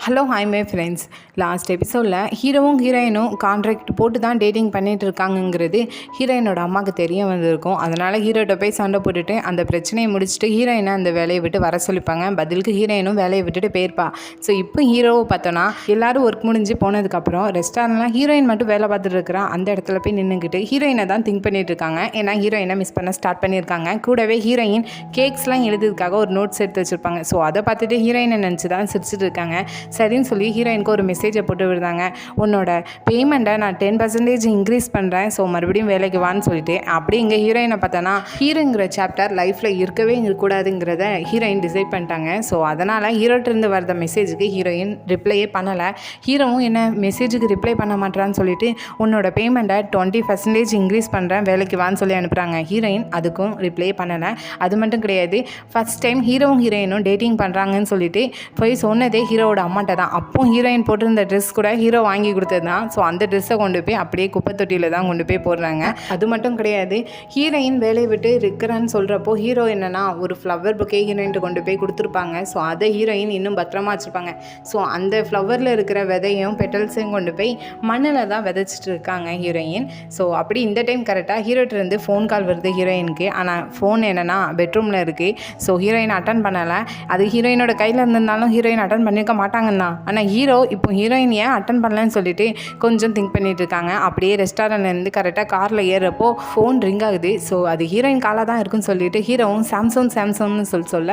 Hello hi my friends. Last எபிசோடில் ஹீரோவும் ஹீரோயினும் கான்ட்ராக்ட் போட்டு தான் டேட்டிங் பண்ணிகிட்டு இருக்காங்கங்கிறது ஹீரோயினோட அம்மாவுக்கு தெரிய வந்திருக்கும். அதனால் ஹீரோட்ட போய் சண்டை போட்டுட்டு அந்த பிரச்சனையை முடிச்சுட்டு ஹீரோயினை அந்த வேலையை விட்டு வர சொல்லிப்பாங்க. பதிலுக்கு ஹீரோயினும் வேலையை விட்டுட்டு போயிருப்பா. ஸோ இப்போ ஹீரோவை பார்த்தோன்னா எல்லோரும் ஒர்க் முடிஞ்சு போனதுக்கப்புறம் ரெஸ்டாரண்ட்லாம் ஹீரோயின் மட்டும் வேலை பார்த்துட்டு இருக்கிறா. அந்த இடத்துல போய் நின்றுக்கிட்டு ஹீரோயினை தான் திங்க் பண்ணிட்டு இருக்காங்க. ஏன்னா ஹீரோயினை மிஸ் பண்ண ஸ்டார்ட் பண்ணியிருக்காங்க. கூடவே ஹீரோயின் கேக்ஸ்லாம் எழுதுறதுக்காக ஒரு நோட்ஸ் எடுத்து வச்சுருப்பாங்க. ஸோ அதை பார்த்துட்டு ஹீரோயினை நினச்சி தான் சிரிச்சிட்டு இருக்காங்க. சரின்னு சொல்லி ஹீரோயினுக்கு ஒரு மெசேஜை போட்டு விடுறாங்க. உன்னோட பேமெண்ட்டை நான் 10% இன்க்ரீஸ் பண்ணுறேன், ஸோ மறுபடியும் வேலைக்கு வான்னு சொல்லிட்டு. அப்படி இங்கே ஹீரோயினை பார்த்தோன்னா ஹீரோங்கிற சாப்டர் லைஃப்பில் இருக்கவே இருக்கக்கூடாதுங்கிறத ஹீரோயின் டிசைட் பண்ணிட்டாங்க. ஸோ அதனால் ஹீரோட்டிருந்து வர மெசேஜுக்கு ஹீரோயின் ரிப்ளையே பண்ணலை. ஹீரோவும் என்ன மெசேஜுக்கு ரிப்ளை பண்ண மாட்டான்னு சொல்லிட்டு உன்னோட பேமெண்ட்டை 20% இன்க்ரீஸ் பண்ணுறேன், வேலைக்கு வான்னு சொல்லி அனுப்புகிறாங்க. ஹீரோயின் அதுக்கும் ரிப்ளை பண்ணலை. அது மட்டும் கிடையாது, ஃபஸ்ட் டைம் ஹீரோவும் ஹீரோயினும் டேட்டிங் பண்ணுறாங்கன்னு சொல்லிட்டு போய் சொன்னதே ஹீரோவோட அம்மாட்ட தான். அப்போ ஹீரோயின் போட்டிருந்த ட்ரெஸ் கூட ஹீரோ வாங்கி கொடுத்தது தான். ஸோ அந்த ட்ரெஸ்ஸை கொண்டு போய் அப்படியே குப்பை தொட்டியில் தான் கொண்டு போய் போடுறாங்க. அது மட்டும் கிடையாது, ஹீரோயின் வேலையை விட்டு இருக்கிறான்னு சொல்கிறப்போ ஹீரோ என்னன்னா ஒரு ஃப்ளவர் புக்கே ஹீரோயின்ட்டு கொண்டு போய் கொடுத்துருப்பாங்க. ஸோ அதை ஹீரோயின் இன்னும் பத்திரமா வச்சுருப்பாங்க. ஸோ அந்த ஃப்ளவரில் இருக்கிற விதையும் பெட்டல்ஸையும் கொண்டு போய் மண்ணில் தான் விதைச்சிட்டு இருக்காங்க ஹீரோயின். ஸோ அப்படி இந்த டைம் கரெக்டாக ஹீரோட்டிருந்து ஃபோன் கால் வருது ஹீரோயினுக்கு. ஆனால் ஃபோன் என்னென்னா பெட்ரூமில் இருக்குது. ஸோ ஹீரோயின் அட்டன் பண்ணலை. அது ஹீரோயினோட கையில் இருந்திருந்தாலும் ஹீரோயின் அட்டன் பண்ணியிருக்க மாட்டாங்கன்னு தான். ஆனால் ஹீரோ இப்போ ஹீரோயின் ஏன் அட்டன் பண்ணலன்னு சொல்லிட்டு கொஞ்சம் திங்க் பண்ணிட்டு இருக்காங்க. அப்படியே ரெஸ்டாரண்ட்லேருந்து கரெக்டாக காரில் ஏறுறப்போ ஃபோன் ரிங் ஆகுது. ஸோ அது ஹீரோயின் காலாக தான் இருக்குன்னு சொல்லிட்டு ஹீரோவும் சாம்சங்னு சொல்ல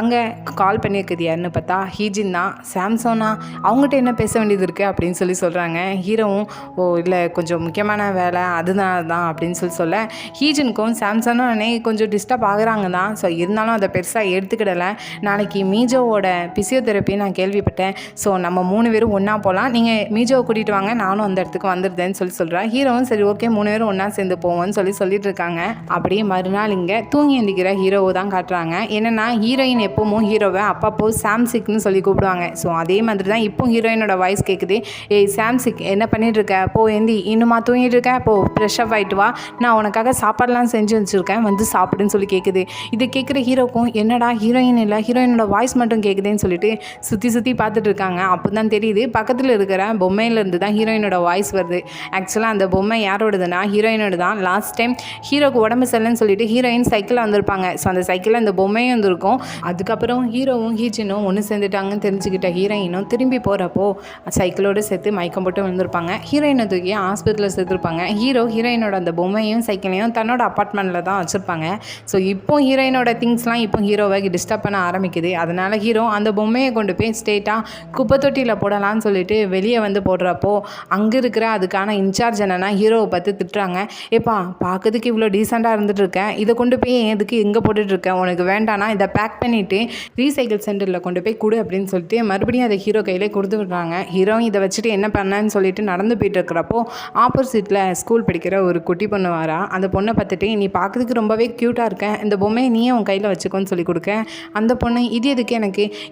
அங்கே கால் பண்ணியிருக்குது யாருன்னு பார்த்தா ஹீஜின் தான். சாம்சோனா அவங்ககிட்ட என்ன பேச வேண்டியது இருக்குது அப்படின்னு சொல்கிறாங்க. ஹீரோவும் ஓ இல்லை கொஞ்சம் முக்கியமான வேலை அதுதான் தான் அப்படின்னு சொல்ல ஹீஜினுக்கும் சாம்சனும் கொஞ்சம் டிஸ்டர்ப் ஆகுறாங்க தான். ஸோ இருந்தாலும் அதை பெருசாக எடுத்துக்கிடலை. நாளைக்கு மீஜோவோட பிசியோதெரப்பி நான் கேள்விப்பட்டேன். ஸோ நம்ம 3 பேரும் ஒன்றா போகலாம், நீங்கள் மீஜோவை கூட்டிகிட்டு வாங்க, நானும் அந்த இடத்துக்கு வந்துடுதேன்னு சொல்கிறேன். ஹீரோவும் சரி ஓகே 3 பேரும் ஒன்றா சேர்ந்து போவோம்னு சொல்லிட்டு இருக்காங்க. அப்படியே மறுநாள் இங்கே தூங்கி எழுந்திக்கிற ஹீரோவை தான் காட்டுறாங்க. என்னென்னா ஹீரோயின் எப்பவும் ஹீரோவை அப்பப்போ சாம்சிக்னு சொல்லி கூப்பிடுவாங்க. ஸோ அதே மாதிரி தான் இப்போ ஹீரோயினோட வாய்ஸ் கேட்குது. ஏய் சாம்சிக், என்ன பண்ணிட்டு இருக்க? போ ஏந்தி, இன்னுமா தூங்கிட்டு இருக்கேன், போ ஃப்ரெஷ் அப் ஆகிட்டு வா, நான் உனக்காக சாப்பாடெலாம் செஞ்சு வச்சுருக்கேன், வந்து சாப்பிடுன்னு சொல்லி கேட்குது. இது கேட்குற ஹீரோக்கும் என்னடா ஹீரோயின் இல்லை, ஹீரோயினோட வாய்ஸ் மட்டும் கேட்குதுன்னு சொல்லிட்டு சுற்றி பார்த்துட்டு இருக்காங்க. அப்போ தான் தெரியுது பக்கத்தில் இருக்கிற பொம்மையிலேருந்து தான் ஹீரோயினோட வாய்ஸ் வருது. ஆக்சுவலாக அந்த பொம்மை யாரோடதுன்னா ஹீரோயினோட தான். லாஸ்ட் டைம் ஹீரோக்கு உடம்பு சரியில்லைன்னு சொல்லிட்டு ஹீரோயின் சைக்கிளில் வந்திருப்பாங்க. ஸோ அந்த சைக்கிளில் அந்த பொம்மையும் வந்திருக்கும். அதுக்கப்புறம் ஹீரோவும் ஹீஜினும் ஒன்று சேர்ந்துட்டாங்கன்னு தெரிஞ்சுக்கிட்ட ஹீரோயினும் திரும்பி போகிறப்போ சைக்கிளோடு சேர்த்து மயக்கம் போட்டு வந்திருப்பாங்க. ஹீரோயினை தூக்கி ஹாஸ்பிட்டலில் சேர்த்துருப்பாங்க. ஹீரோயினோட அந்த பொம்மையும் சைக்கிளையும் தன்னோட அப்பார்ட்மெண்ட்டில் தான் வச்சுருப்பாங்க. ஸோ இப்போ ஹீரோயினோட திங்ஸ்லாம் இப்போ ஹீரோவை டிஸ்டர்ப் பண்ண ஆரம்பிக்குது. அதனால் ஹீரோ அந்த பொம்மையை கொண்டு போய் ஸ்ட்ரெயிட்டாக குப்பை தொட்டியில் போடலான்னு சொல்லிட்டு வெளியே வந்து போடுறப்போ அங்கே இருக்கிற அதுக்கான இன்சார்ஜ் என்னென்னா ஹீரோவை பார்த்து திட்டுறாங்க. ஏப்பா பார்க்கறதுக்கு இவ்வளோ டீசெண்டாக இருந்துட்டு இருக்கேன், இதை கொண்டு போய் எதுக்கு எங்கே போட்டுட்ருக்கேன், உனக்கு வேண்டானா இதை பேக் பண்ணிவிட்டு ரீசைக்கிள் சென்டரில் கொண்டு போய் கொடு அப்படின்னு சொல்லிட்டு மறுபடியும் அதை ஹீரோ கையிலே கொடுத்து விடுறாங்க. ஹீரோ இதை வச்சுட்டு என்ன பண்ணேன்னு சொல்லிட்டு நடந்து போயிட்டு இருக்கிறப்போ ஆப்போசிட்டில் ஸ்கூல் படிக்கிற ஒரு குட்டி பொண்ணு வரா. அந்த பொண்ணை பார்த்துட்டு நீ பார்க்கறதுக்கு ரொம்பவே க்யூட்டாக இருக்கேன், இந்த பொம்மையை நீயே உன் கையில் வச்சுக்கோன்னு சொல்லி கொடுக்க அந்த பொண்ணு இது எதுக்கு,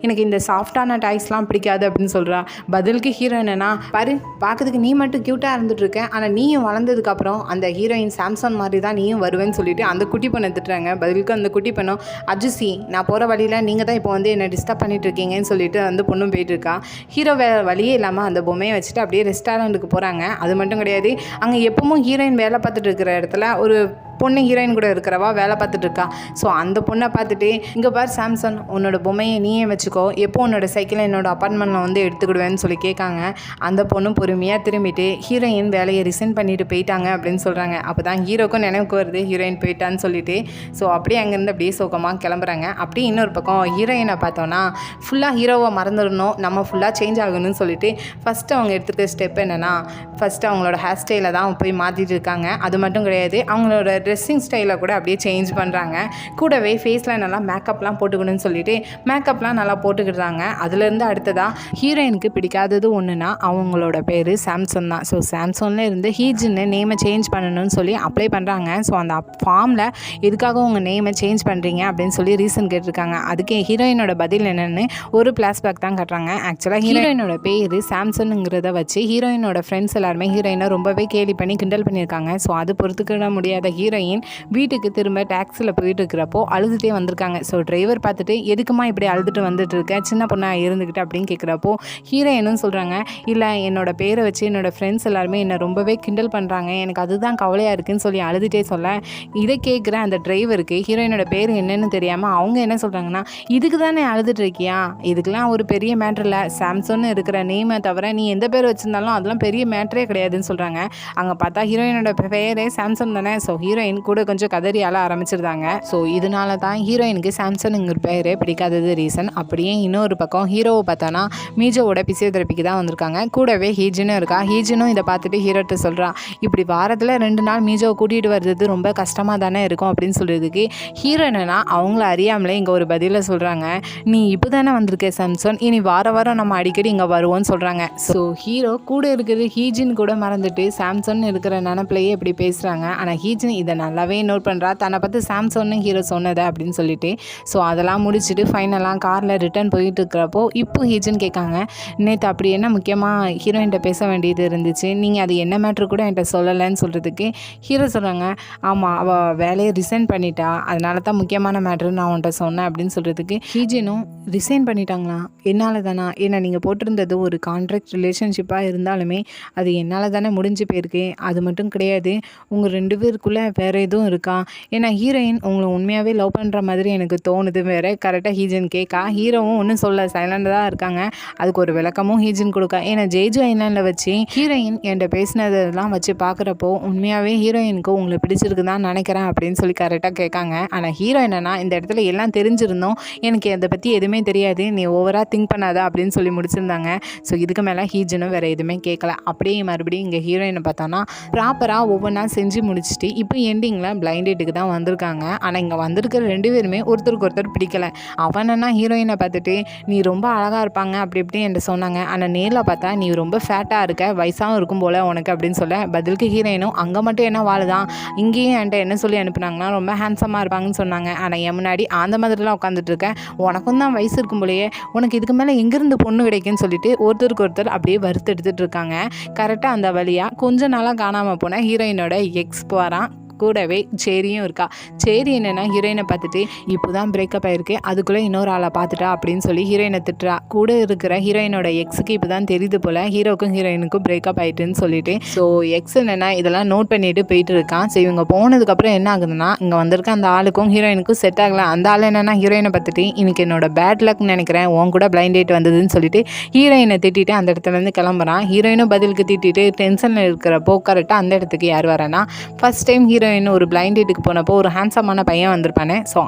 எனக்கு இந்த சாஃப்டான டாய்ஸ்லாம் பிடிக்காது அப்படின்னு சொல்கிறா. பதிலுக்கு ஹீரோ என்னன்னா பாரு பார்க்கறதுக்கு நீ மட்டும் க்யூட்டாக இருந்துட்டு இருக்க, ஆனால் நீயும் வளர்ந்ததுக்கப்புறம் அந்த ஹீரோயின் சாம்சன் மாதிரி தான் நீயும் வருவேன்னு சொல்லிட்டு அந்த குட்டி பொண்ணை திட்டுறாங்க. பதிலுக்கு அந்த குட்டி பொண்ணும் அஜுசி நான் போகிற வழியில் நீங்கள் தான் இப்போ என்னை டிஸ்டர்ப் பண்ணிட்டு இருக்கீங்கன்னு சொல்லிட்டு அந்த பொண்ணும் போயிட்டு இருக்கா. ஹீரோ வேறு வழியே இல்லாமல் அந்த பொம்மையை வச்சுட்டு அப்படியே ரெஸ்டாரண்ட்டுக்கு போகிறாங்க. அது மட்டும் கிடையாது, அங்கே எப்பவும் ஹீரோயின் வேலை பார்த்துட்டு இருக்கிற இடத்துல ஒரு பொண்ணு ஹீரோயின் கூட இருக்கிறவா வேலை பார்த்துட்டு இருக்கா. ஸோ அந்த பொண்ணை பார்த்துட்டு இங்கே பார் சாம்சன், உன்னோட பொம்மையை நீயே வச்சுக்கோ, எப்போ உன்னோட சைக்கிளை என்னோட அப்பார்ட்மெண்ட்டில் எடுத்துக்கிடுவேன்னு சொல்லி கேட்காங்க. அந்த பொண்ணு பொறுமையாக திரும்பிட்டு ஹீரோயின் வேலையை ரிசைன் பண்ணிட்டு போயிட்டாங்க அப்படின்னு சொல்கிறாங்க. அப்போ தான் ஹீரோக்கும் நினைவுக்கு வருது ஹீரோயின் போயிட்டான்னு சொல்லிட்டு. ஸோ அப்படியே அங்கேருந்து அப்படியே சோகமாக கிளம்புறாங்க. அப்படியே இன்னொரு பக்கம் ஹீரோயினை பார்த்தோன்னா ஃபுல்லாக ஹீரோவை மறந்துடணும், நம்ம ஃபுல்லாக சேஞ்ச் ஆகணும்னு சொல்லிட்டு ஃபஸ்ட்டு அவங்க எடுத்துகிட்ட ஸ்டெப் என்னென்னா ஃபஸ்ட்டு அவங்களோட ஹேர் ஸ்டைலை தான் போய் மாற்றிட்டு இருக்காங்க. அது மட்டும் கிடையாது, அவங்களோட ட்ரெஸ்ஸிங் ஸ்டைலை கூட அப்படியே சேஞ்ச் பண்ணுறாங்க. கூடவே ஃபேஸில் நல்லா மேக்கப்லாம் போட்டுக்கணும்னு சொல்லிட்டு மேக்கப்லாம் நல்லா போட்டுக்கிட்டாங்க. அதுலேருந்து அடுத்ததாக ஹீரோயினுக்கு பிடிக்காதது ஒன்றுனா அவங்களோட பேர் சாம்சன் தான். ஸோ சாம்சனில் இருந்து ஹீஜின்னு நேமை சேஞ்ச் பண்ணணும்னு சொல்லி அப்ளை பண்ணுறாங்க. ஸோ அந்த ஃபார்மில் எதுக்காக உங்கள் நேமை சேஞ்ச் பண்ணுறீங்க அப்படின்னு சொல்லி ரீசன் கேட்டிருக்காங்க. அதுக்கு ஹீரோயினோட பதில் என்னென்னு ஒரு ஃப்ளாஷ்பேக் தான் காட்டுறாங்க. ஆக்சுவலாக ஹீரோயினோட பேர் சாம்சனுங்கிறத வச்சு ஹீரோயினோட ஃப்ரெண்ட்ஸ் எல்லாருமே ஹீரோயினை ரொம்பவே கேலி பண்ணி கிண்டல் பண்ணியிருக்காங்க. ஸோ அது பொறுத்துக்கிட முடியாத ஹீரோயின் ஹீரோயின் வீட்டுக்கு திரும்ப டாக்ஸியில் போயிட்டு இருக்கிறப்போ அழுதுகிட்டே வந்திருக்காங்க. ஸோ டிரைவர் பார்த்துட்டு எதுக்குமா இப்படி அழுதுட்டு வந்துட்டு இருக்க, சின்ன பொண்ணாக இருந்துக்கிட்டு அப்படின்னு கேட்குறப்போ ஹீரோயினும் சொல்கிறாங்க, இல்லை என்னோட பேரை வச்சு என்னோடய ஃப்ரெண்ட்ஸ் எல்லாருமே என்னை ரொம்பவே கிண்டல் பண்ணுறாங்க, எனக்கு அதுதான் கவலையாக இருக்குதுன்னு சொல்லி அழுதுகிட்டே சொல்ல இதை கேட்குற அந்த டிரைவருக்கு ஹீரோயினோட பேர் என்னன்னு தெரியாமல் அவங்க என்ன சொல்கிறாங்கன்னா, இதுக்கு தானே அழுதுட்டு இருக்கியா, இதுக்கெல்லாம் ஒரு பெரிய மேட்ரு இல்லை, சாம்சன் இருக்கிற நேமை தவிர நீ எந்த பேர் வச்சுருந்தாலும் அதெல்லாம் பெரிய மேட்ரே கிடையாதுன்னு சொல்கிறாங்க. அங்கே பார்த்தா ஹீரோயினோட பேரே சாம்சன் தானே. ஸோ ஹீரோயின் கூட கொஞ்சம் கதறி ஆள ஆரம்பிச்சிருந்தாங்க. ஸோ இதனால தான் ஹீரோயினுக்கு சாம்சனுங்கிற பேரே பிடிக்காதது ரீசன். அப்படியே இன்னொரு பக்கம் ஹீரோவை பார்த்தோன்னா மீஜோவோட பிசியோதெரப்பிக்கு தான் வந்திருக்காங்க. கூடவே ஹீஜினும் இருக்கா. ஹீஜினும் இதை பார்த்துட்டு ஹீரோட்ட சொல்கிறா, இப்படி வாரத்தில் 2 நாள் மீஜோவை கூட்டிகிட்டு வர்றது ரொம்ப கஷ்டமாக தானே இருக்கும் அப்படின்னு சொல்கிறதுக்கு ஹீரோ என்னன்னா அவங்கள அறியாமலே இங்கே ஒரு பதிலை சொல்கிறாங்க, நீ இப்போ தானே வந்திருக்க சாம்சன், இனி வாரம் நம்ம அடிக்கடி இங்கே வருவோம்னு சொல்கிறாங்க. ஸோ ஹீரோ கூட இருக்கிறது ஹீஜின் கூட மறந்துட்டு சாம்சன் இருக்கிற நினப்பிலேயே இப்படி பேசுகிறாங்க. ஆனால் ஹீஜின் இதை நல்லாவே நோட் பண்ணுறா, தன்னை பார்த்து சாம்சன்னு ஹீரோ சொன்னதை அப்படின்னு சொல்லிட்டு. ஸோ அதெல்லாம் முடிச்சுட்டு ஃபைனலாக காரில் ரிட்டர்ன் போயிட்டு இருக்கிறப்போ இப்போ ஹீஜின் கேட்காங்க, நேற்று அப்படி என்ன முக்கியமாக ஹீரோயின்கிட்ட பேச வேண்டியது இருந்துச்சு, நீங்கள் அது என்ன மேட்ரு கூட என்கிட்ட சொல்லலைன்னு சொல்கிறதுக்கு ஹீரோ சொல்கிறாங்க, ஆமாம் அவள் வேலையை ரிசைன் பண்ணிட்டா, அதனால தான் முக்கியமான மேட்ரு நான் உன்கிட்ட சொன்னேன் அப்படின்னு சொல்கிறதுக்கு ஹீஜினும், ரிசைன் பண்ணிட்டாங்களா, என்னால் தானா, ஏன்னா நீங்கள் போட்டிருந்தது ஒரு கான்ட்ராக்ட் ரிலேஷன்ஷிப்பாக இருந்தாலுமே அது என்னால் தானே முடிஞ்சு போயிருக்கு, அது மட்டும் கிடையாது உங்கள் 2 பேருக்குள்ளே வேறு எதுவும் இருக்கா, ஏன்னா ஹீரோயின் உங்களை உண்மையாகவே லவ் பண்ணுற மாதிரி எனக்கு தோணுது வேறு. கரெக்டாக ஹீஜின் கேட்கா. ஹீரோவும் ஒன்றும் சொல்ல சைலண்டாக தான் இருக்காங்க. அதுக்கு ஒரு விளக்கமும் ஹீஜின் கொடுக்கா. ஏன்னா ஜேஜு ஐலாண்டில் வச்சு ஹீரோயின் என்கிட்ட பேசினதெல்லாம் வச்சு பார்க்குறப்போ உண்மையாகவே ஹீரோயினுக்கு உங்களை பிடிச்சிருக்கு தான் நினைக்கிறேன் அப்படின்னு சொல்லி கரெக்டாக கேட்காங்க. ஆனால் ஹீரோ என்னன்னா, இந்த இடத்துல எல்லாம் தெரிஞ்சிருந்தோம், எனக்கு அதை பற்றி எதுவுமே தெரியாது, நீ ஓவராக திங்க் பண்ணாத அப்படின்னு சொல்லி முடிச்சிருந்தாங்க. ஸோ இதுக்கு மேலே ஹீஜனும் வேறு எதுவுமே கேட்கல. அப்படியே மறுபடியும் இங்கே ஹீரோயினை பார்த்தோன்னா ப்ராப்பராக ஒவ்வொன்றா செஞ்சு முடிச்சுட்டு இப்போ எண்டிங்கில் பிளைண்ட் டேட்டுக்கு தான் வந்திருக்காங்க. ஆனால் இங்கே வந்திருக்கிற 2 பேருமே ஒருத்தருக்கு ஒருத்தர் பிடிக்கல. அவனா ஹீரோயினை பார்த்துட்டு நீ ரொம்ப அழகாக இருப்பாங்க அப்படி இப்படி என்று சொன்னாங்க, ஆனால் நேரில் பார்த்தா நீ ரொம்ப ஃபேட்டாக இருக்க, வயசாகவும் இருக்கும் போல் உனக்கு அப்படின்னு சொல்ல பதிலுக்கு ஹீரோயினும், அங்கே மட்டும் என்ன வாழுதான், இங்கேயும் என்கிட்ட என்ன சொல்லி அனுப்புனாங்கன்னா ரொம்ப ஹேண்ட்ஸமாக இருப்பாங்கன்னு சொன்னாங்க, ஆனால் என் முன்னாடி அந்த மாதிரிலாம் உட்காந்துட்டு இருக்கேன், உனக்கும் தான் வயசு இருக்கும் போலையே, உனக்கு இதுக்கு மேலே எங்கேருந்து பொண்ணு கிடைக்குன்னு சொல்லிட்டு ஒருத்தருக்கு ஒருத்தர் அப்படியே வறுத்து எடுத்துகிட்டு இருக்காங்க. கரெக்டாக அந்த வழியாக கொஞ்ச நாளாக காணாமல் போன ஹீரோயினோட எக்ஸ் வரான். கூடவே சேரியும் இருக்கா. சேரி என்னென்னா ஹீரோயினை பார்த்துட்டு இப்போ தான் பிரேக்கப் ஆகிருக்கு, அதுக்குள்ளே இன்னொரு ஆளை பார்த்துட்டா அப்படின்னு சொல்லி ஹீரோயினை திட்டுறா. கூட இருக்கிற ஹீரோயினோட எக்ஸுக்கு இப்போ தான் தெரியுது போல் ஹீரோக்கும் ஹீரோயினுக்கும் பிரேக்கப் ஆகிட்டுன்னு சொல்லிட்டு. ஸோ எக்ஸ் என்னென்னா இதெல்லாம் நோட் பண்ணிட்டு போயிட்டு இருக்கான். ஸோ இவங்க போனதுக்கப்புறம் என்ன ஆகுதுன்னா, இங்கே வந்திருக்க அந்த ஆளுக்கும் ஹீரோயினுக்கும் செட் ஆகலை. அந்த ஆள் என்னென்னா ஹீரோயினை பார்த்துட்டு இன்னைக்கு என்னோட பேட் லக்னு நினைக்கிறேன், உன் கூட பிளைண்ட் டேட் வந்ததுன்னு சொல்லிட்டு ஹீரோயினை திட்டிட்டு அந்த இடத்துலேருந்து கிளம்புறான். ஹீரோயினும் பதிலுக்கு திட்டிட்டு டென்ஷனில் இருக்கிறப்போ கரெக்டாக அந்த இடத்துக்கு யார் வரேன்னா, ஃபர்ஸ்ட் டைம் ஹீரோயின் ஒரு பிளைண்ட் டேட்டுக்கு போனப்போ ஒரு ஹேண்ட்ஸமான பையன் வந்திருப்பானே. ஸோ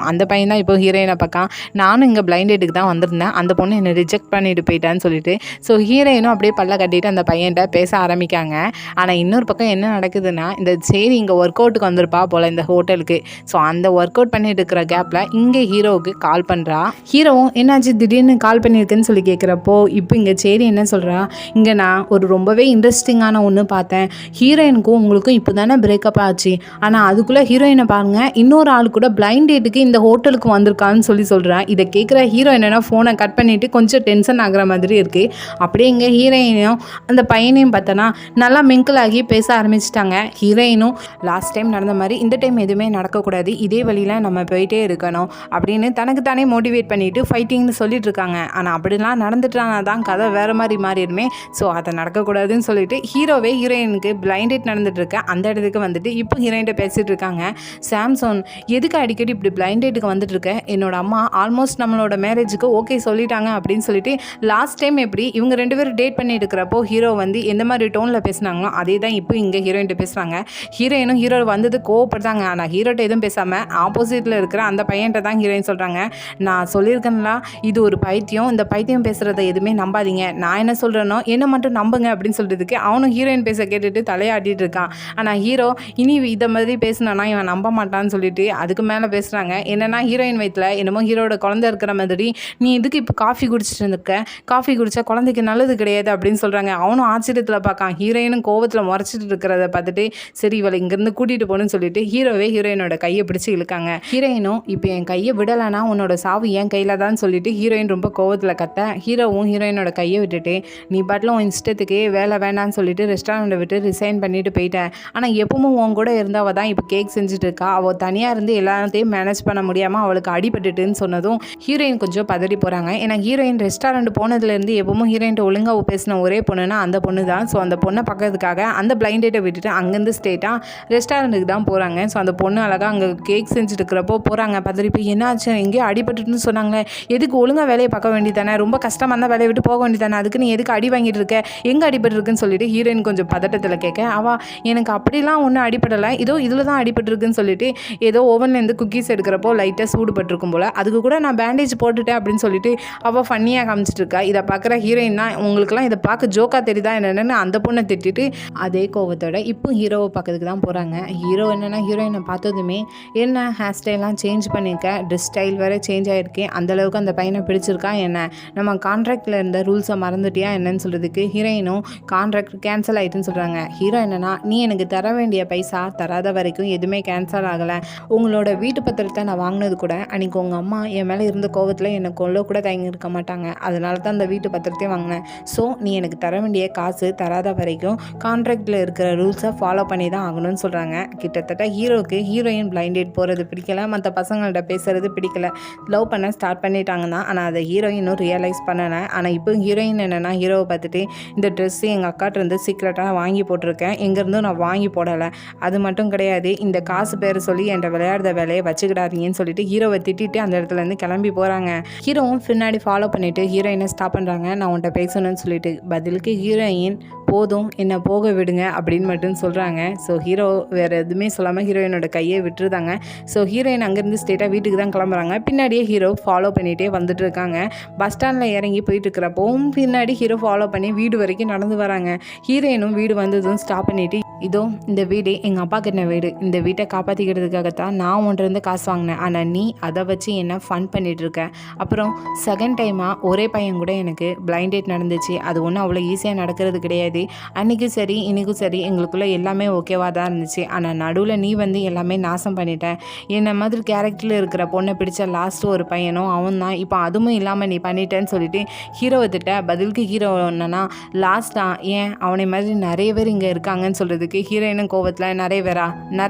அந்த பையன் தான் இப்போ ஹீரோயினை பார்க்கான், நானும் இங்கே பிளைண்ட் டேட்டுக்கு தான் வந்திருந்தேன், அந்த பொண்ணு என்னை ரிஜெக்ட் பண்ணிட்டு போயிட்டான்னு சொல்லிட்டு. ஸோ ஹீரோயினும் அப்படியே பல்ல கட்டிட்டு அந்த பையன்கிட்ட பேச ஆரம்பிக்காங்க. ஆனால் இன்னொரு பக்கம் என்ன நடக்குதுன்னா, இந்த சேரி இங்கே ஒர்க் அவுட்டுக்கு வந்திருப்பா போல் இந்த ஹோட்டலுக்கு. ஸோ அந்த ஒர்க் அவுட் பண்ணிட்டு இருக்கிற கேப்பில் இங்கே ஹீரோவுக்கு கால் பண்ணுறா. ஹீரோவும் என்னாச்சு திடீர்னு கால் பண்ணியிருக்குன்னு சொல்லி கேட்குறப்போ இப்போ இங்கே சேரி என்ன சொல்கிறா, இங்கே நான் ஒரு ரொம்பவே இன்ட்ரெஸ்டிங்கான ஒன்று பார்த்தேன், ஹீரோயினுக்கும் உங்களுக்கும் இப்போ தானே பிரேக்கப் ஆச்சு, ஆனால் அதுக்குள்ளே ஹீரோயினை பாருங்கள் இன்னொரு ஆள் கூட பிளைண்ட் டேட்டுக்கு இந்த ஹோட்டலுக்கு வந்திருக்கான்னு சொல்கிறேன். இதை கேட்குற ஹீரோ என்னென்னா ஃபோனை கட் பண்ணிவிட்டு கொஞ்சம் டென்ஷன் ஆகிற மாதிரி இருக்குது. அப்படியே இங்கே ஹீரோயினையும் அந்த பையனையும் பார்த்தோன்னா நல்லா மிங்கிள் ஆகி பேச ஆரம்பிச்சிட்டாங்க. ஹீரோயினும் லாஸ்ட் டைம் நடந்த மாதிரி இந்த டைம் எதுவுமே நடக்கக்கூடாது, இதே வழியில் நம்ம போயிட்டே இருக்கணும் அப்படின்னு தனக்கு தானே மோட்டிவேட் பண்ணிவிட்டு ஃபைட்டிங்னு சொல்லிட்டு இருக்காங்க. ஆனால் அப்படிலாம் நடந்துட்டானா தான் கதை வேறு மாதிரி மாறிடுமே. ஸோ அதை நடக்கக்கூடாதுன்னு சொல்லிட்டு ஹீரோவே ஹீரோயினுக்கு பிளைண்ட் டேட் நடந்துட்டு இருக்க அந்த இடத்துக்கு வந்துட்டு இப்போ ஹீரோயின்ட்ட பேசிகிட்டு இருக்காங்க. சாம்சன் எதுக்கு அடிக்கடி இப்படி பிளைண்ட் டேட்டுக்கு வந்துட்டு இருக்க, என்னோட அம்மா ஆல்மோஸ்ட் நம்மளோட மேரேஜுக்கு ஓகே சொல்லிட்டாங்க அப்படின்னு சொல்லிட்டு லாஸ்ட் டைம் எப்படி இவங்க 2 பேரும் டேட் பண்ணிட்டு இருக்கிறப்போ ஹீரோ வந்து எந்த மாதிரி டோனில் பேசினாங்களோ அதே தான் இப்போ இங்கே ஹீரோயின்ட்ட பேசுகிறாங்க. ஹீரோயினும் ஹீரோ வந்தது கோவப்படுறாங்க. ஆனால் ஹீரோட்ட எதுவும் பேசாமல் ஆப்போசிட்டில் இருக்கிற அந்த பையன்ட்ட தான் ஹீரோயின் சொல்கிறாங்க, நான் சொல்லியிருக்கேன்லாம் இது ஒரு பைத்தியம், இந்த பைத்தியம் பேசுகிறத எதுவுமே நம்பாதீங்க, நான் என்ன சொல்கிறேனோ என்ன மட்டும் நம்புங்க அப்படின்னு சொல்கிறதுக்கு அவனும் ஹீரோயின் பேச கேட்டுட்டு தலையாட்டிட்டு இருக்கான். ஆனால் ஹீரோ இனி இதை மாதிரி பேசினானா இவன் நம்ப மாட்டான்னு சொல்லிட்டு அதுக்கு மேலே பேசுகிறாங்க. என்னென்னா ஹீரோயின் வயிற்றில் என்னமோ ஹீரோட குழந்தை இருக்கிற மாதிரி, நீ இதுக்கு இப்போ காஃபி குடிச்சிட்டு இருக்க, காஃபி குடித்தா குழந்தைக்கு நல்லது கிடையாது அப்படின்னு சொல்கிறாங்க. அவனும் ஆச்சரியத்தில் பார்க்கான். ஹீரோயினும் கோவத்தில் முறைச்சிட்டு இருக்கிறத பார்த்துட்டு சரி இவளை இங்கேருந்து கூட்டிகிட்டு போகணும்னு சொல்லிட்டு ஹீரோவே ஹீரோயினோட கையை பிடிச்சி இழுக்காங்க. ஹீரோயினும் இப்போ என் கையை விடலைன்னா உன்னோட சாவு என் கையில் தான் சொல்லிட்டு ஹீரோயின் ரொம்ப கோவத்தில் கத்த, ஹீரோவும் ஹீரோயினோட கையை விட்டுட்டு நீ பாட்டில் உன் இஷ்டத்துக்கே வேலை வேண்டான்னு சொல்லிட்டு ரெஸ்டாரண்ட்டை விட்டு ரிசைன் பண்ணிட்டு போயிட்டேன், ஆனால் எப்பவும் உன் கூட இருந்தால் தான் இப்போ கேக் செஞ்சுட்டு இருக்கா. அவள் தனியாக இருந்து எல்லாத்தையும் மேனேஜ் பண்ண முடியாமல் அவளுக்கு அடிபட்டுட்டுன்னு சொன்னதும் ஹீரோயின் கொஞ்சம் பதறி போகிறாங்க. ஏன்னா ஹீரோயின் ரெஸ்டாரண்ட் போனதுலேருந்து எப்பவும் ஹீரோயின்ட்ட ஒழுங்காக பேசின ஒரே பொண்ணுன்னா அந்த பொண்ணு தான். ஸோ அந்த பொண்ணை பார்க்கறதுக்காக அந்த பிளைண்ட் டேட்டை விட்டுட்டு அங்கேருந்து ஸ்ட்ரெயிட்டாக ரெஸ்டாரண்ட்டுக்கு தான் போகிறாங்க. ஸோ அந்த பொண்ணு அழகாக அங்கே கேக் செஞ்சுட்டு இருக்கிறப்போ போகிறாங்க. பதறி போய் என்னாச்சு, எங்கேயோ அடிபட்டுட்டுன்னு சொன்னாங்களே, எதுக்கு ஒழுங்காக வேலையை பார்க்க வேண்டியதானே, ரொம்ப கஷ்டமாக இருந்தால் வேலையை விட்டு போக வேண்டியதானே, அதுக்கு நீ எதுக்கு அடி வாங்கிட்டு இருக்க, எங்கே அடிபட்டுருக்குன்னு சொல்லிட்டு ஹீரோயின் கொஞ்சம் பதட்டத்தில் கேட்க, அவள் எனக்கு அப்படிலாம் ஒன்றும் அடிபடலை, இதோ இதில் தான் அடிபட்டுருக்குன்னு சொல்லிட்டு ஏதோ ஓவன்லேருந்து குக்கீஸ் எடுக்கிறப்போ லைட்டாக சூடுபட்டிருக்கும் போல், அதுக்கு கூட நான் பேண்டேஜ் போட்டுட்டேன் அப்படின்னு சொல்லிட்டு அவள் ஃபன்னியாக காமிச்சிட்டு இருக்கா. இதை பார்க்குற ஹீரோயின் தான், உங்களுக்குலாம் இதை பார்க்க ஜோக்காக தெரியுதா என்னென்னு அந்த பொண்ணை திட்டிட்டு அதே கோவத்தோட இப்போ ஹீரோவை பார்க்கறதுக்கு தான் போகிறாங்க. ஹீரோ என்னென்னா ஹீரோயினை பார்த்ததுமே என்ன ஹேர் ஸ்டைலாம் சேஞ்ச் பண்ணியிருக்க, ட்ரெஸ் ஸ்டைல் வேறு சேஞ்ச் ஆகிருக்கு, அந்தளவுக்கு அந்த பையனை பிடிச்சிருக்கா என்ன, நம்ம கான்ட்ராக்டில் இருந்த ரூல்ஸை மறந்துட்டியா என்னன்னு சொல்கிறதுக்கு ஹீரோயினும் கான்ட்ராக்ட் கேன்சல் ஆகிட்டுன்னு சொல்கிறாங்க. ஹீரோ என்னென்னா நீ எனக்கு தர வேண்டிய பைசா தராத வரைக்கும் எதுவுமே கேன்சல் ஆகலை, உங்களோட வீட்டு பத்திரத்தை நான் வாங்கினது கூட அன்றைக்கி உங்கள் அம்மா என் மேலே இருந்த கோவத்தில் என்னை கொல்ல கூட தயங்கி இருக்க மாட்டாங்க, அதனால தான் அந்த வீட்டு பத்திரத்தையும் வாங்கினேன். ஸோ நீ எனக்கு தர வேண்டிய காசு தராத வரைக்கும் கான்ட்ராக்டில் இருக்கிற ரூல்ஸை ஃபாலோ பண்ணி தான் ஆகணும்னு சொல்கிறாங்க. கிட்டத்தட்ட ஹீரோவுக்கு ஹீரோயின் பிளைண்ட் டேட் போகிறது பிடிக்கல, மற்ற பசங்கள்கிட்ட பேசுகிறது பிடிக்கல, லவ் பண்ண ஸ்டார்ட் பண்ணிட்டாங்க தான். ஆனால் அதை ஹீரோயினும் ரியலைஸ் பண்ணலை. ஆனால் இப்போ ஹீரோயின் என்னென்னா ஹீரோவை பார்த்துட்டு இந்த ட்ரெஸ்ஸு எங்கள் அக்காட்ட இருந்து சீக்கிரட்டாக வாங்கி போட்டிருக்கேன், எங்கேருந்தும் நான் வாங்கி போடலை, அது மட்டும் கிடையாது, இந்த காசு பேர் சொல்லி என்கிட்ட விளையாடுற வேலையை வச்சுக்கிடாதீங்கன்னு சொல்லிட்டு ஹீரோவை திட்டிட்டு அந்த இடத்துலேருந்து கிளம்பி போகிறாங்க. ஹீரோவும் பின்னாடி ஃபாலோ பண்ணிவிட்டு ஹீரோயினை ஸ்டாப் பண்ணுறாங்க, நான் உன்கிட்ட பேசணும்னு சொல்லிட்டு. பதிலுக்கு ஹீரோயின் போதும் என்னை போக விடுங்க அப்படின்னு மட்டும் சொல்கிறாங்க. ஸோ ஹீரோ வேறு எதுவுமே சொல்லாமல் ஹீரோயினோட கையை விட்டுருதாங்க. ஸோ ஹீரோயின் அங்கேருந்து ஸ்ட்ரெயிட்டாக வீட்டுக்கு தான் கிளம்புறாங்க. பின்னாடியே ஹீரோ ஃபாலோ பண்ணிகிட்டே வந்துட்டு இருக்காங்க. பஸ் ஸ்டாண்டில் இறங்கி போயிட்டு இருக்கிறப்பவும் பின்னாடி ஹீரோ ஃபாலோ பண்ணி வீடு வரைக்கும் நடந்து வராங்க. ஹீரோயினும் வீடு வந்ததும் ஸ்டாப் பண்ணிவிட்டு இதோ இந்த வீடு எங்கள் அப்பா கிட்ட வீடு, இந்த வீட்டை காப்பாற்றிக்கிறதுக்காகத்தான் நான் ஒன்றிருந்து காசு வாங்கினேன், ஆனால் நீ அதை வச்சு என்ன ஃபன் பண்ணிகிட்ருக்க. அப்புறம் செகண்ட் டைமாக ஒரே பையன் கூட எனக்கு பிளைண்ட் டேட் நடந்துச்சு, அது ஒன்றும் அவ்வளோ ஈஸியாக நடக்கிறது கிடையாது, அன்றைக்கும் சரி இன்றைக்கும் சரி எங்களுக்குள்ளே எல்லாமே ஓகேவாக தான் இருந்துச்சு, ஆனால் நடுவில் நீ வந்து எல்லாமே நாசம் பண்ணிட்டேன், என்னை மாதிரி கேரக்டரில் இருக்கிற பொண்ணை பிடிச்ச லாஸ்ட்டு ஒரு பையனும் அவன் தான், இப்போ அதுவும் இல்லாமல் நீ பண்ணிட்டேன்னு சொல்லிட்டு ஹீரோவை திட்ட. பதிலுக்கு ஹீரோ என்னன்னா லாஸ்ட்டாக ஏன் அவனை மாதிரி நிறைய பேர் இங்கே இருக்காங்கன்னு சொல்கிறதுக்கு ஹீரோயினும் கோவத்தில் நிறைய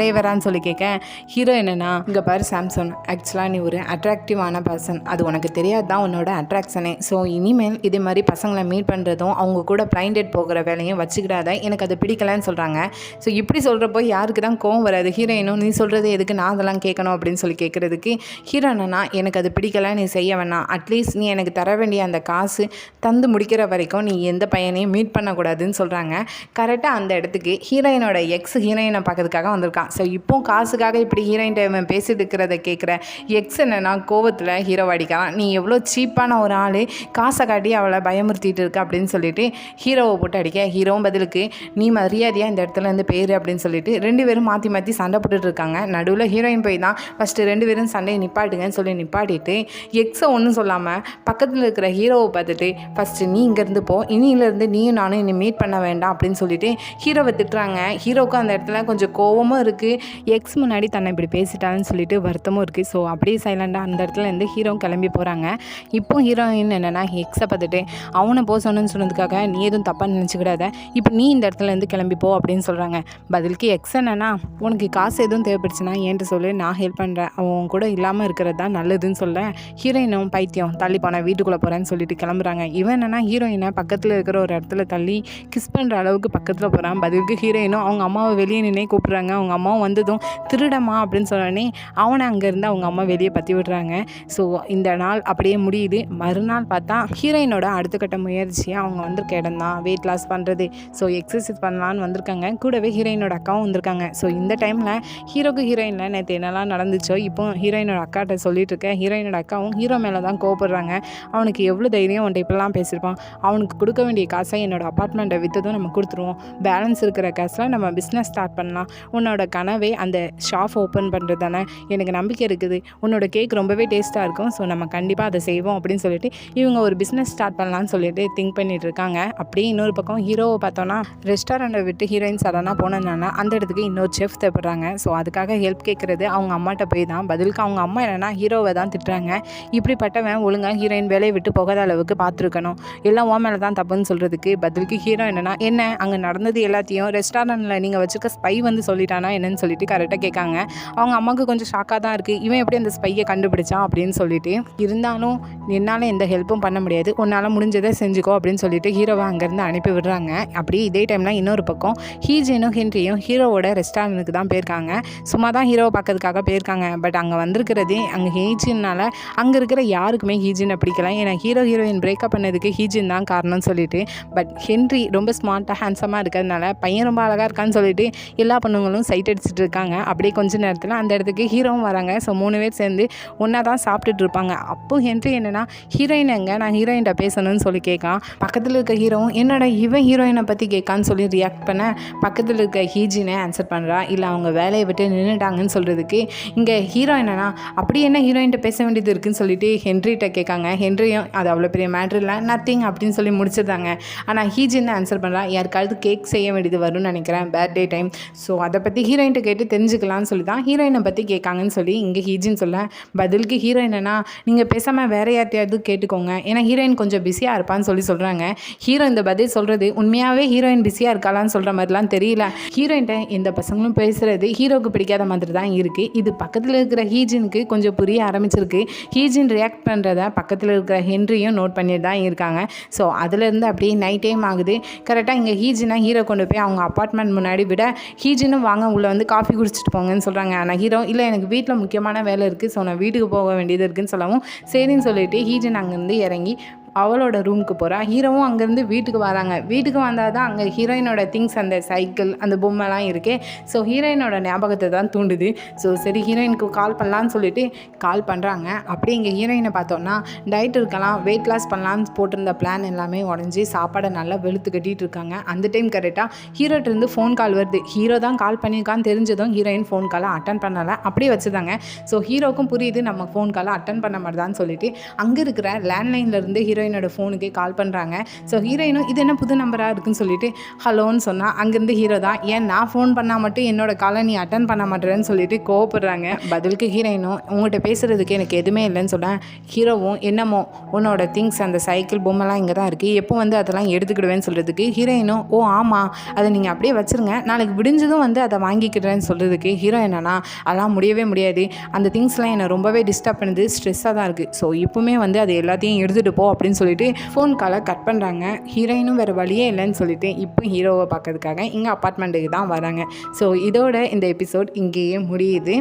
வேறான்னு சொல்லி கேட்க ஹீரோ என்னன்னா இங்கே பாரு சாம்சன், ஆக்சுவலாக நீ ஒரு அட்ராக்டிவான பர்சன், அது உனக்கு தெரியாது தான் உன்னோட அட்ராக்ஷனே. ஸோ இனிமேல் இதே மாதிரி பசங்களை மீட் பண்ணுறதும் அவங்க கூட பிளைண்ட் டேட் போகிற வேலையும் வச்சுக்கிடாத, எனக்கு அது பிடிக்கலன்னு சொல்கிறாங்க. ஸோ இப்படி சொல்கிறப்போ யாருக்கு தான் கோவம் வராது. ஹீரோயினும் நீ சொல்கிறது எதுக்கு நான் அதெல்லாம் கேட்கணும் அப்படின்னு சொல்லி கேட்குறதுக்கு ஹீரோ என்னன்னா எனக்கு அது பிடிக்கல, நீ செய்ய வேணாம், அட்லீஸ்ட் நீ எனக்கு தர வேண்டிய அந்த காசு தந்து முடிக்கிற வரைக்கும் நீ எந்த பையனையும் மீட் பண்ணக்கூடாதுன்னு சொல்கிறாங்க. கரெக்டாக அந்த இடத்துக்கு ஹீரோயினோட எக்ஸ் ஹீரோயினை பார்க்கறதுக்காக வந்திருக்கான். ஸோ இப்போ காசுக்காக இப்படி ஹீரோயின்ட்ட பேசிட்டு இருக்கிறத கேட்குற எக்ஸ் என்னன்னா கோவத்தில் ஹீரோ அடிக்கலாம், நீ எவ்வளோ சீப்பான ஒரு ஆள், காசை காட்டி அவளை பயமுறுத்திட்டு இருக்க அப்படின்னு சொல்லிட்டு ஹீரோவை போட்டு அடிக்க ஹீரோவும் பதிலுக்கு நீ மரியாதையாக இந்த இடத்துல இருந்து பேர் அப்படின்னு சொல்லிட்டு ரெண்டு பேரும் மாற்றி மாற்றி சண்டை போட்டுட்டு இருக்காங்க. நடுவில் ஹீரோயின் போய் தான் ஃபஸ்ட்டு ரெண்டு பேரும் சண்டையை நிப்பாட்டுங்கன்னு சொல்லி நிப்பாட்டிட்டு எக்ஸை ஒன்றும் சொல்லாமல் பக்கத்தில் இருக்கிற ஹீரோவை பார்த்துட்டு ஃபஸ்ட்டு நீ இங்கேருந்து போ, இனியிலேருந்து நீயும் நானும் இன்னும் மீட் பண்ண வேண்டாம் அப்படின்னு சொல்லிட்டு ஹீரோவை திட்டுறாங்க. ஹீரோவுக்கு அந்த இடத்துல கொஞ்சம் கோவமும் இருக்குது, எக்ஸ் முன்னாடி தன்னை இப்படி பேசிட்டான்னு சொல்லிட்டு வருத்தமும் இருக்குது. ஸோ அப்படியே சைலண்டாக அந்த இடத்துல இருந்து ஹீரோ கிளம்பி போகிறாங்க. இப்போ ஹீரோயின் என்னென்னா எக்ஸை பார்த்துட்டு அவனை போக சொன்னதுக்காக நீ எதுவும் தப்பாக நினச்சிக்கிடாத, இப்போ நீ இந்த இடத்துல இருந்து கிளம்பி போ அப்படின்னு சொல்கிறாங்க. பதிலுக்கு எக்ஸ் என்னன்னா உனக்கு காசு எதுவும் தேவைப்படுச்சுன்னா என்கிட்ட சொல்லு, நான் ஹெல்ப் பண்ணுறேன், அவன் கூட இல்லாமல் இருக்கிறது தான் நல்லதுன்னு சொல்ல ஹீரோயினும் பைத்தியம் தள்ளி போன வீட்டுக்குள்ளே போகிறேன்னு சொல்லிட்டு கிளம்புறாங்க. இவன் என்னன்னா ஹீரோயினை பக்கத்தில் இருக்கிற ஒரு இடத்துல தள்ளி கிஸ் பண்ணுற அளவுக்கு பக்கத்தில் போகிறான். பதிலுக்கு ஹீரோயினும் அவங்க அம்மாவை வெளியே நின்னே கூப்பிட்றாங்க. அவங்க அம்மாவும் வந்ததும் திருடமா அப்படின்னு சொன்னோடனே அவனை அங்கேருந்து அவங்க அம்மா வெளியே பற்றி விடுறாங்க. ஸோ இந்த நாள் அப்படியே முடியுது. மறுநாள் பார்த்தா ஹீரோயினோட அடுத்த கட்ட முயற்சியாக அவங்க வந்திருக்க இடம் தான் வெயிட் லாஸ் பண்ணுறது. ஸோ எக்ஸசைஸ் பண்ணலான்னு வந்திருக்காங்க. கூடவே ஹீரோயினோட அக்காவும் வந்திருக்காங்க. ஸோ இந்த டைமில் ஹீரோக்கு ஹீரோயினில் நேற்று என்னெல்லாம் நடந்துச்சோ இப்போ ஹீரோயினோட அக்காட்ட சொல்லிட்டு இருக்கேன். ஹீரோயினோட அக்காவும் ஹீரோ மேலே தான் கோவப்படுறாங்க. அவனுக்கு எவ்வளோ தைரியம் அவன்கிட்ட இப்பெல்லாம் பேசியிருப்பான், அவனுக்கு கொடுக்க வேண்டிய காசை என்னோட அப்பார்ட்மெண்ட்டை விற்றதும் நம்ம கொடுத்துருவோம், பேலன்ஸ் இருக்கிற காசில் நம்ம பிஸ்னஸ் ஸ்டார்ட் பண்ணலாம், உன்னோட கனவே அந்த ஷாப் ஓப்பன் பண்ணுறது தானே, எனக்கு நம்பிக்கை இருக்குது, உன்னோட கேக் ரொம்பவே டேஸ்ட்டாக இருக்கும், ஸோ நம்ம கண்டிப்பாக அதை செய்வோம் அப்படின்னு சொல்லிட்டு இவங்க ஒரு பிஸ்னஸ் ஸ்டார்ட் பண்ணலான்னு சொல்லிட்டு திங்க் பண்ணிட்டு இருக்காங்க. அப்படியே இன்னொரு பக்கம் ஹீரோவை பார்த்தோன்னா ரெஸ்டாரண்ட்டை விட்டு ஹீரோயின் சடனாக போனதுனால அந்த இடத்துக்கு இன்னொரு செஃப் தேவைப்படுறாங்க. ஸோ அதுக்காக ஹெல்ப் கேட்குறது அவங்க அம்மாட்ட போய் தான். பதிலுக்கு அவங்க அம்மா என்னென்னா ஹீரோவை தான் திட்டுறாங்க, இப்படிப்பட்டவன் ஒழுங்காக ஹீரோயின் வேலையை விட்டு போகாத அளவுக்கு பார்த்துருக்கணும், எல்லாம் ஓ மேலே தான் தப்புன்னு சொல்கிறதுக்கு பதிலுக்கு ஹீரோ என்னென்னா என்ன அங்கே நடந்தது எல்லாத்தையும் ரெஸ்டாரண்ட் ரெஸ்டாரண்ட்டில் நீங்கள் வச்சுருக்க ஸ்பை வந்து சொல்லிட்டானா என்னன்னு சொல்லிட்டு கரெக்டாக கேட்காங்க. அவங்க அம்மாவுக்கு கொஞ்சம் ஷாக்காக தான் இருக்குது, இவன் எப்படி அந்த ஸ்பையை கண்டுபிடிச்சான் அப்படின்னு சொல்லிட்டு. இருந்தாலும் என்னால் எந்த ஹெல்ப்பும் பண்ண முடியாது, உன்னால் முடிஞ்சதை செஞ்சுக்கோ அப்படின்னு சொல்லிட்டு ஹீரோவை அங்கேருந்து அனுப்பி விடுறாங்க. அப்படி இதே டைமில் இன்னொரு பக்கம் ஹீஜினும் ஹென்ரியும் ஹீரோவோட ரெஸ்டாரண்ட்டுக்கு தான் போயிருக்காங்க. சும்மா தான் ஹீரோவை பார்க்கறதுக்காக போயிருக்காங்க. பட் அங்கே வந்திருக்கிறதே அங்கே ஹீஜினால் அங்கே இருக்கிற யாருக்குமே ஹீஜினை பிடிக்கல. ஏன்னா ஹீரோயின் பிரேக்கப் பண்ணதுக்கு ஹீஜின் தான் காரணம்னு சொல்லிட்டு. பட் ஹென்றி ரொம்ப ஸ்மார்ட்டாக ஹேண்ட்ஸமாக இருக்கிறதுனால பையன் ரொம்ப அழகாக இருக்கான்னு சொல்லிட்டு எல்லா பொண்ணுங்களும் சைட் அடிச்சுட்டு இருக்காங்க. அப்படியே கொஞ்ச நேரத்தில் அந்த இடத்துக்கு ஹீரோவும் வராங்க. ஸோ 3 பேர் சேர்ந்து ஒன்றா தான் சாப்பிட்டுட்டு இருப்பாங்க. அப்போ ஹென்றி என்னென்னா ஹீரோயின் எங்கே, நான் ஹீரோயின்கிட்ட பேசணும்னு சொல்லி கேட்கான். பக்கத்தில் இருக்க ஹீரோவும் என்னோட இவன் ஹீரோயினை பற்றி கேட்கான்னு சொல்லி ரியாக்ட் பண்ண பக்கத்தில் இருக்க ஹீஜினை ஆன்சர் பண்ணுறா. இல்லை அவங்க வேலையை விட்டு நின்றுட்டாங்கன்னு சொல்கிறதுக்கு இங்கே ஹீரோ என்னன்னா அப்படி என்ன ஹீரோயின்ட்ட பேச வேண்டியது இருக்குன்னு சொல்லிட்டு ஹென்ரிட்ட கேட்காங்க. ஹென்ரியும் அது அவ்வளோ பெரிய மேட்ரு இல்லை, நத்திங் அப்படின்னு சொல்லி முடிச்சிருந்தாங்க. ஆனால் ஹீஜின்னு ஆன்சர் பண்ணுறா, யாருக்காவது கேக் செய்ய வேண்டியது வரும்னு நினைக்கிறேன், பர்த்டே டைம். ஸோ அதை பற்றி ஹீரோயின்ட்ட கேட்டு தெரிஞ்சுக்கலான்னு சொல்லி தான் ஹீரோயினை பற்றி கேட்காங்கன்னு சொல்லி இங்கே ஹீஜின்னு சொல்ல பதிலுக்கு ஹீரோ என்னன்னா நீங்கள் பேசாமல் வேற யார்ட்டையாவது கேட்டுக்கோங்க, ஏன்னா ஹீரோயின் கொஞ்சம் பிஸியாக இருப்பான்னு சொல்லி சொல்கிறாங்க. ஹீரோ இந்த பதில் சொல்கிறது உண்மையாகவே ஹீரோயின் பிஸியாக இருக்காளான்னு சொல்கிற மாதிரிலாம் தெரியல. ஹீரோயின்ட்ட எந்த பசங்களும் பேசுகிறது ஹீரோவுக்கு பிடிக்காத மாதிரி தான் இருக்குது. இது பக்கத்தில் இருக்கிற ஹீஜினுக்கு கொஞ்சம் புரிய ஆரம்பிச்சிருக்கு. ஹீஜின் ரியாக்ட் பண்ணுறத பக்கத்தில் இருக்கிற ஹென்ரியும் நோட் பண்ணிட்டு தான் இருக்காங்க. ஸோ அதுலேருந்து அப்படியே நைட் டைம் ஆகுது. கரெக்டாக இங்கே ஹீஜினை ஹீரோ கொண்டு போய் அவங்க அப்பார்ட்மெண்ட் முன்னாடி விட ஹீஜினும் வாங்க உள்ளே வந்து காஃபி குடிச்சிட்டு போங்கன்னு சொல்கிறாங்க. ஆனால் ஹீரோ இல்லை எனக்கு வீட்டில் முக்கியமான வேலை இருக்குது, ஸோ நான் வீட்டுக்கு போக வேண்டியது இருக்குதுன்னு சொல்லவும் சரின்னு சொல்லிட்டு ஹீஜின் அங்கேருந்து இறங்கி அவளோட ரூமுக்கு போகிறா. ஹீரோவும் அங்கேருந்து வீட்டுக்கு வராங்க. வீட்டுக்கு வந்தால் தான் அங்கே ஹீரோயினோட திங்ஸ், அந்த சைக்கிள், அந்த பொம்மைலாம் இருக்கே. ஸோ ஹீரோயினோட ஞாபகத்தை தான் தூண்டுது. ஸோ சரி ஹீரோயினுக்கு கால் பண்ணலான்னு சொல்லிட்டு கால் பண்ணுறாங்க. அப்படியே இங்கே ஹீரோயினை பார்த்தோன்னா டயட் இருக்கலாம், வெயிட் லாஸ் பண்ணலான்னு போட்டிருந்த பிளான் எல்லாமே உடஞ்சி சாப்பாடை நல்லா வெளுத்து கட்டிகிட்டு இருக்காங்க. அந்த டைம் கரெக்டாக ஹீரோட்டிருந்து ஃபோன் கால் வருது. ஹீரோ தான் கால் பண்ணியிருக்கான்னு தெரிஞ்சதும் ஹீரோயின் ஃபோன் காலை அட்டன் பண்ணலை, அப்படியே வச்சுதாங்க. ஸோ ஹீரோக்கும் புரியுது நம்ம ஃபோன் காலை அட்டன் பண்ண மாட்டேதான்னு சொல்லிட்டு அங்கே இருக்கிற லேண்ட்லைன்லேருந்து ஹீரோயினோட ஃபோனுக்கே கால் பண்ணுறாங்க. ஸோ ஹீரோயினும் இது என்ன புது நம்பராக இருக்குன்னு சொல்லிட்டு ஹலோன்னு சொன்னால் அங்கேருந்து ஹீரோ தான் ஏன் நான் ஃபோன் பண்ணால் மட்டும் என்னோட காலை நீ அட்டன் பண்ண மாட்டேறேன்னு சொல்லிட்டு கோவப்படுறாங்க. பதிலுக்கு ஹீரோயினும் உங்கள்கிட்ட பேசுகிறதுக்கு எனக்கு எதுவுமே இல்லைன்னு சொல்கிறேன். ஹீரோவும் என்னமோ உன்னோட திங்ஸ், அந்த சைக்கிள் பொம்மைலாம் இங்கே தான் இருக்குது, எப்போ வந்து அதெல்லாம் எடுத்துக்கிடுவேன்னு சொல்கிறதுக்கு ஹீரோயினும் ஓ ஆமாம் அதை நீங்கள் அப்படியே வச்சுருங்க, நாளைக்கு விடிஞ்சதும் வந்து அதை வாங்கிக்கிடுறேன்னு சொல்கிறதுக்கு ஹீரோ என்னன்னா அதெல்லாம் முடியவே முடியாது, அந்த திங்ஸ்லாம் என்னை ரொம்பவே டிஸ்டர்ப் பண்ணுது, ஸ்ட்ரெஸ்ஸாக தான் இருக்குது, ஸோ இப்போவுமே வந்து அது எல்லாத்தையும் எடுத்துகிட்டு போ அப்படின்னு சொல்லிட்டு ஃபோன் காலை கட் பண்ணுறாங்க. ஹீரோயினும் வேறு வழியே இல்லைன்னு சொல்லிட்டு இப்போ ஹீரோவை பார்க்கறதுக்காக இங்கே அப்பார்ட்மெண்ட்டுக்கு தான் வராங்க. ஸோ இதோட இந்த எபிசோட் இங்கேயே முடியுது.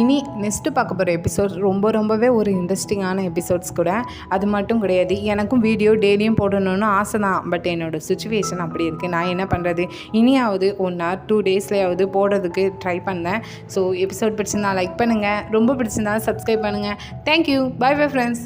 இனி நெக்ஸ்ட்டு பார்க்க போகிற எபிசோட் ரொம்பவே ஒரு இன்ட்ரெஸ்டிங்கான எபிசோட்ஸ் கூட. அது மட்டும் கிடையாது, எனக்கும் வீடியோ டெய்லியும் போடணும்னு ஆசை தான், பட் என்னோடய சுச்சுவேஷன் அப்படி இருக்குது, நான் என்ன பண்ணுறது, இனியாவது 1 or 2 டேஸ்லையாவது போடுறதுக்கு ட்ரை பண்ணேன். ஸோ எபிசோட் பிடிச்சிருந்தா லைக் பண்ணுங்கள், ரொம்ப பிடிச்சிருந்தா சப்ஸ்கிரைப் பண்ணுங்கள். Thank you, bye bye friends.